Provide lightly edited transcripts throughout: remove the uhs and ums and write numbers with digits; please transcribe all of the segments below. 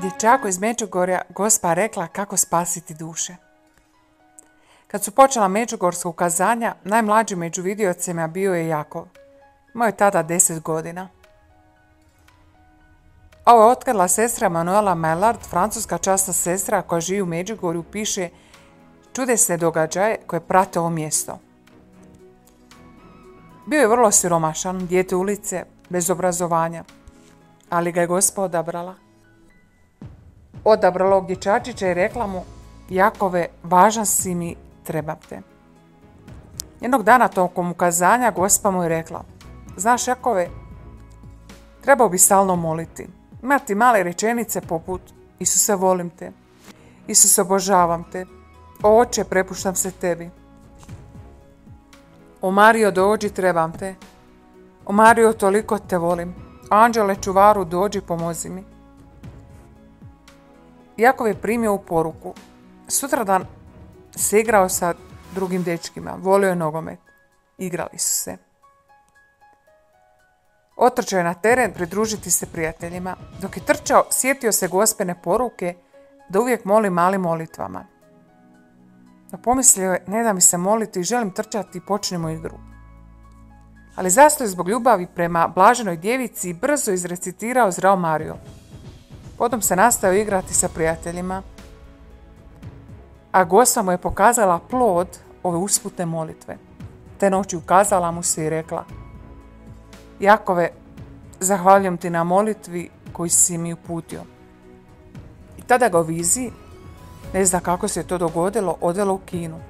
Dječaku iz Međugorja Gospa rekla kako spasiti duše. Kad su počela međugorska ukazanja, najmlađi među vidiocima bio je Jakov. Imao je tada 10 godina. Ovo je otkrila sestra Manuela Maillard, francuska časna sestra koja živi u Međugorju, piše čudesne događaje koje prate ovo mjesto. Bio je vrlo siromašan, dijete ulice, bez obrazovanja, ali ga je Gospa odabrala. Odabrala ovog dječačića i rekla mu: Jakove, važan si mi, trebam te. Jednog dana tokom ukazanja Gospa mu je rekla: znaš, Jakove, trebao bi stalno moliti. Imati male rečenice poput: Isuse, volim te. Isuse, obožavam te. O Oče, prepuštam se tebi. O Marijo, dođi, trebam te. O Marijo, toliko te volim. Anđele, čuvaru, dođi, pomozi mi. Jakov je primio u poruku. Sutradan se igrao sa drugim dečkima. Volio je nogomet. Igrali su se. Otrčao je na teren pridružiti se prijateljima. Dok je trčao, sjetio se Gospine poruke da uvijek moli malim molitvama. No pomislio je: ne da mi se moliti, želim trčati i počnemo igru. Ali zastoj zbog ljubavi prema blaženoj djevici brzo izrecitirao zdravo Mario. Potom se nastavio igrati sa prijateljima, a Gospa mu je pokazala plod ove usputne molitve. Te noći ukazala mu se i rekla: Jakove, zahvaljujem ti na molitvi koju si mi uputio. I tada ga u viziji, ne zna kako se to dogodilo, odvelo u kinu,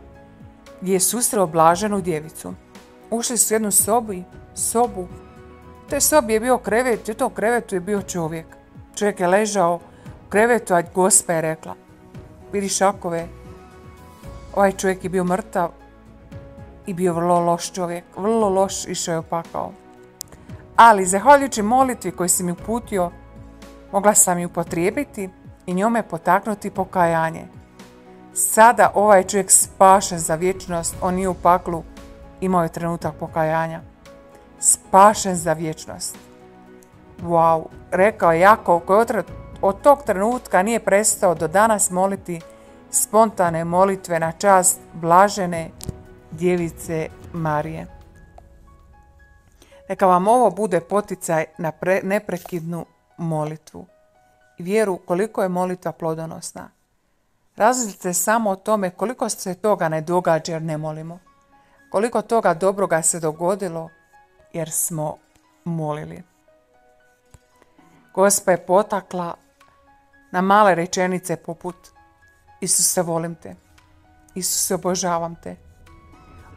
gdje je susreo blaženu djevicu. Ušli su u jednu sobu. U toj sobi je bio krevet i u tom krevetu je bio čovjek. Čovjek je ležao u krevetu, a Gospa je rekla: vidiš, Jakove, ovaj čovjek je bio mrtav i bio vrlo loš čovjek, vrlo loš, išao je u pakao. Ali, zahvaljujući molitvi koju si mi uputio, mogla sam ju upotrijebiti i njome potaknuti pokajanje. Sada ovaj čovjek spašen za vječnost, on nije u paklu, imao je trenutak pokajanja. Spašen za vječnost. Wow, rekao je Jakov, koji od tog trenutka nije prestao do danas moliti spontane molitve na čast blažene djevice Marije. Neka vam ovo bude poticaj na neprekidnu molitvu i vjeru koliko je molitva plodonosna. Razmislite samo o tome koliko se toga ne događa jer ne molimo. Koliko toga dobroga se dogodilo jer smo molili. Gospa je potakla na male rečenice poput: Isuse, volim te. Isuse, obožavam te.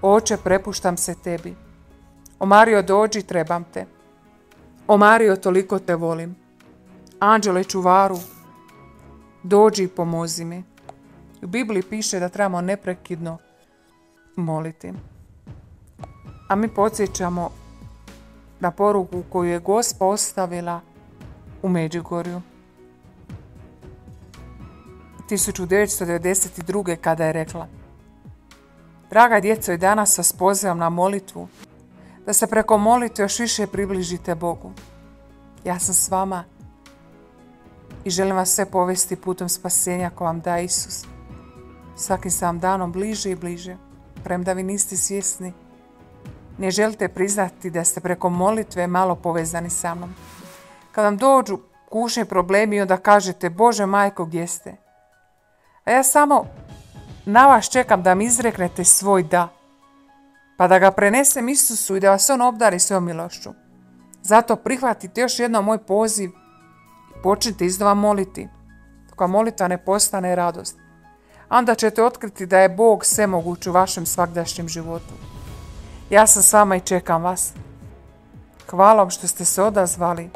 Oče, prepuštam se tebi. O Marijo, dođi, trebam te. O Marijo, toliko te volim. Anđele, čuvaru, dođi i pomozi mi. U Bibliji piše da trebamo neprekidno moliti. A mi podsjećamo na poruku koju je Gospa ostavila u Međugorju 1992. kada je rekla: draga djeco, i danas vas pozivam na molitvu, da se preko molitve još više približite Bogu. Ja sam s vama i želim vas sve povesti putem spasenja koje vam daje Isus. Svakim sam danom bliže i bliže, premda vi niste svjesni. Ne želite priznati da ste preko molitve malo povezani sa mnom. Kad vam dođu kućni problemi, onda kažete: Bože majko, gdje ste? A ja samo na vas čekam da mi izreknete svoj da, pa da ga prenesem Isusu i da vas on obdari svojom milošću. Zato prihvatite još jednom moj poziv i počnite iznova moliti, dok vam molitva ne postane radost. Onda ćete otkriti da je Bog svemoguć u vašem svagdašnjem životu. Ja sam s vama i čekam vas. Hvala vam što ste se odazvali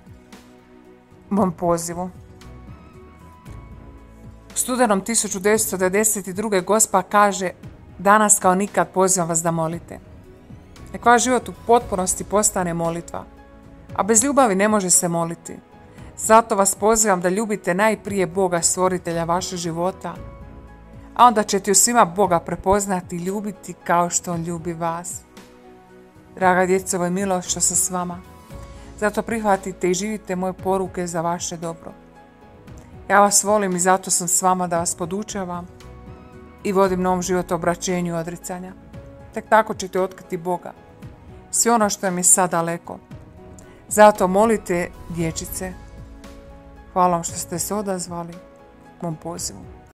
mom pozivu. U studenom 1992. Gospa kaže: danas kao nikad pozivam vas da molite. Nek vaš život u potpunosti postane molitva, a bez ljubavi ne može se moliti. Zato vas pozivam da ljubite najprije Boga, stvoritelja vašeg života, a onda ćete u svima Boga prepoznati i ljubiti kao što on ljubi vas. Draga djeco, ovo je milost što sam s vama. Zato prihvatite i živite moje poruke za vaše dobro. Ja vas volim i zato sam s vama da vas podučavam i vodim novom život obraćenju i odricanja. Tek tako ćete otkriti Boga. Sve ono što mi je sad daleko. Zato molite, dječice. Hvala vam što ste se odazvali mom pozivu.